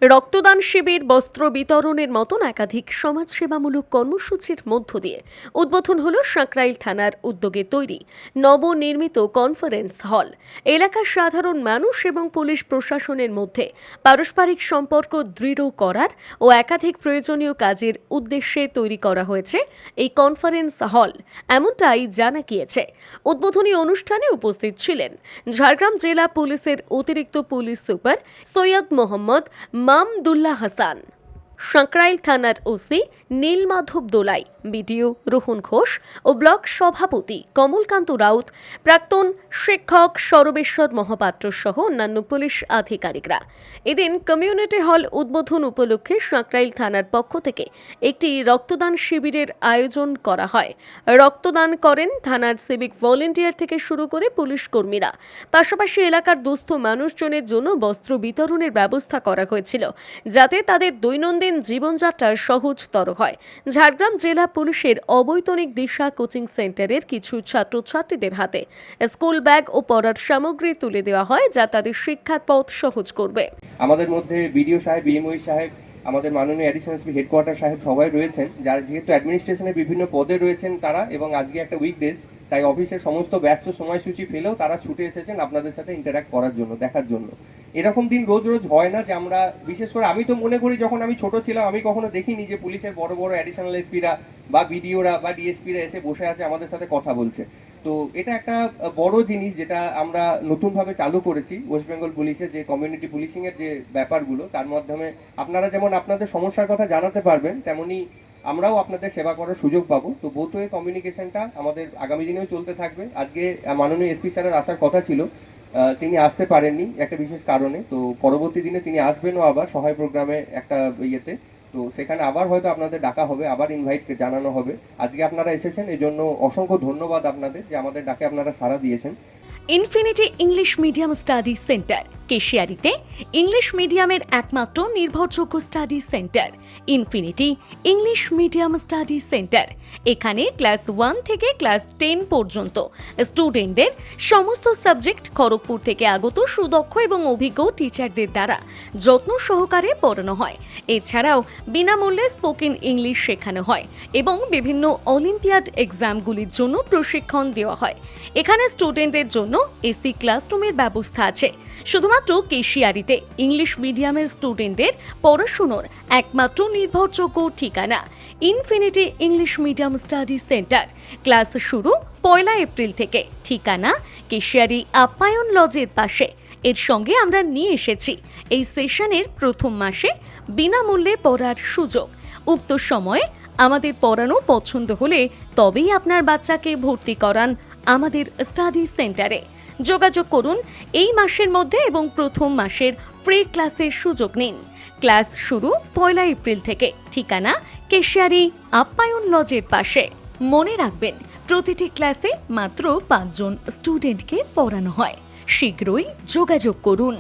রক্তদান শিবির, বস্ত্র বিতরণের মতন একাধিক সমাজসেবামূলক কর্মসূচির মধ্য দিয়ে উদ্বোধন হল সাঁকরাইল থানার উদ্যোগে তৈরি নবনির্মিত কনফারেন্স হল। এলাকার সাধারণ মানুষ এবং পুলিশ প্রশাসনের মধ্যে পারস্পরিক সম্পর্ক দৃঢ় করার ও একাধিক প্রয়োজনীয় কাজের উদ্দেশ্যে তৈরি করা হয়েছে এই কনফারেন্স হল, এমনটাই জানা গিয়েছে। উদ্বোধনী অনুষ্ঠানে উপস্থিত ছিলেন ঝাড়গ্রাম জেলা পুলিশের অতিরিক্ত পুলিশ সুপার সৈয়দ মোহাম্মদ মামদুল্লাহ হাসান, সাঁকরাইল থানার ওসি নীলমাধব দোলাই, বিডিও রোহন ঘোষ ও ব্লক সভাপতি কমলকান্ত রাউত, প্রাক্তন শিক্ষক সরবেশ্বর মহাপাত্র সহ অন্যান্য পুলিশ আধিকারিকরা। এদিন কমিউনিটি হল উদ্বোধন উপলক্ষে সাঁকরাইল থানার পক্ষ থেকে একটি রক্তদান শিবিরের আয়োজন করা হয়। রক্তদান করেন থানার সিভিক ভলেন্টিয়ার থেকে শুরু করে পুলিশ কর্মীরা। পাশাপাশি এলাকার দুস্থ মানুষজনের জন্য বস্ত্র বিতরণের ব্যবস্থা করা হয়েছিল, যাতে তাদের দৈনন্দিন জীবনযাত্রা সহজতর হয়। ঝাড়গ্রাম জেলা পুলিশের অবৈতনিক দিশা কোচিং সেন্টারের কিছু ছাত্রছাত্রীদের হাতে স্কুল ব্যাগ ও পড়ার সামগ্রী তুলে দেওয়া হয়, যা তাদের শিক্ষার পথ সহজ করবে। আমাদের মধ্যে বিডিও সাহেব, বিএমওই সাহেব, আমাদের মাননীয় অ্যাডিশনাল এসপি হেডকোয়ার্টার সাহেব সবাই রয়েছেন, যারা যেহেতু অ্যাডমিনিস্ট্রেশনের বিভিন্ন পদে রয়েছেন তারা, এবং আজকে একটা উইকডেজ, তাই অফিসের সমস্ত ব্যস্ত সময়সূচি ফেলেও তারা ছুটে এসেছেন আপনাদের সাথে ইন্টারঅ্যাক্ট করার জন্য, দেখার জন্য। এরকম দিন রোজ রোজ হয় না যে আমরা, বিশেষ করে আমি তো মনে করি যখন আমি ছোট ছিলাম আমি কখনো দেখিনি যে পুলিশের বড় বড় অ্যাডিশনাল এসপিরা বা বিডিওরা বা ডিএসপিরা এসে বসে আছে আমাদের সাথে কথা বলছে। তো এটা একটা বড় জিনিস যেটা আমরা নতুনভাবে চালু করেছি ওয়েস্ট বেঙ্গল পুলিশের, যে কমিউনিটি পুলিশিংয়ের যে ব্যাপারগুলো, তার মাধ্যমে আপনারা যেমন আপনাদের সমস্যার কথা জানাতে পারবেন, তেমনি আমরাও আপনাদের সেবা করার সুযোগ পাবো। তো বোথ ওয়ে কমিউনিকেশনটা আমাদের আগামী দিনেও চলতে থাকবে। আজকে মাননীয় এসপি স্যারের আসার কথা ছিল, তিনি আসতে পারেননি একটা বিশেষ কারণে। তো পরবর্তী দিনে তিনি আসবেনও আবার সহায় প্রোগ্রামে একটা ইয়েতে, তো সেখানে আবার হয়তো আপনাদের ডাকা হবে, আবার ইনভাইট জানানো হবে। আজকে আপনারা এসেছেন, এই জন্য অসংখ্য ধন্যবাদ আপনাদের যে আমাদের ডাকে আপনারা সাড়া দিয়েছেন। Infinity English medium study centre, কেশিয়ারিতে ইংলিশ মিডিয়ামের একমাত্র নির্ভরযোগ্য study centre infinity English medium study centre. এখানে ক্লাস 1 থেকে ক্লাস 10 পর্যন্ত স্টুডেন্টদের সমস্ত সাবজেক্ট খড়গপুর থেকে আগত সুদক্ষ এবং অভিজ্ঞ টিচারদের দ্বারা যত্ন সহকারে পড়ানো হয়। এছাড়াও বিনামূল্যে স্পোকেন ইংলিশ শেখানো হয় এবং বিভিন্ন অলিম্পিয়াড এক্সামগুলির জন্য প্রশিক্ষণ দেওয়া হয়। এখানে স্টুডেন্টদের জন্য এসি ক্লাসরুমের ব্যবস্থা আছে। শুধুমাত্র কেশিয়ারিতে ইংলিশ মিডিয়ামের স্টুডেন্টদের পড়াশোনার একমাত্র নির্ভরযোগ্য ঠিকানা infinity English medium study centre. Class শুরু 1 এপ্রিল থেকে। ঠিকানা কেশিয়ারি আপ্যায়ন লজের পাশে। এর সঙ্গে আমরা নিয়ে এসেছি এই সেশনের প্রথম মাসে বিনামূল্যে পড়ার সুযোগ। উক্ত সময়ে আমাদের পড়ানো পছন্দ হলে তবেই আপনার বাচ্চাকে ভর্তি করান আমাদের স্টাডি সেন্টারে। যোগাযোগ করুন এই মাসের মধ্যে এবং প্রথম মাসের ফ্রি ক্লাসের সুযোগ নিন। ক্লাস শুরু 1 এপ্রিল থেকে। ঠিকানা কেশিয়ারি আপ্যায়ন লজের পাশে। মনে রাখবেন, প্রতিটি ক্লাসে মাত্র 5 জন স্টুডেন্টকে পড়ানো হয়। শীঘ্রই যোগাযোগ করুন।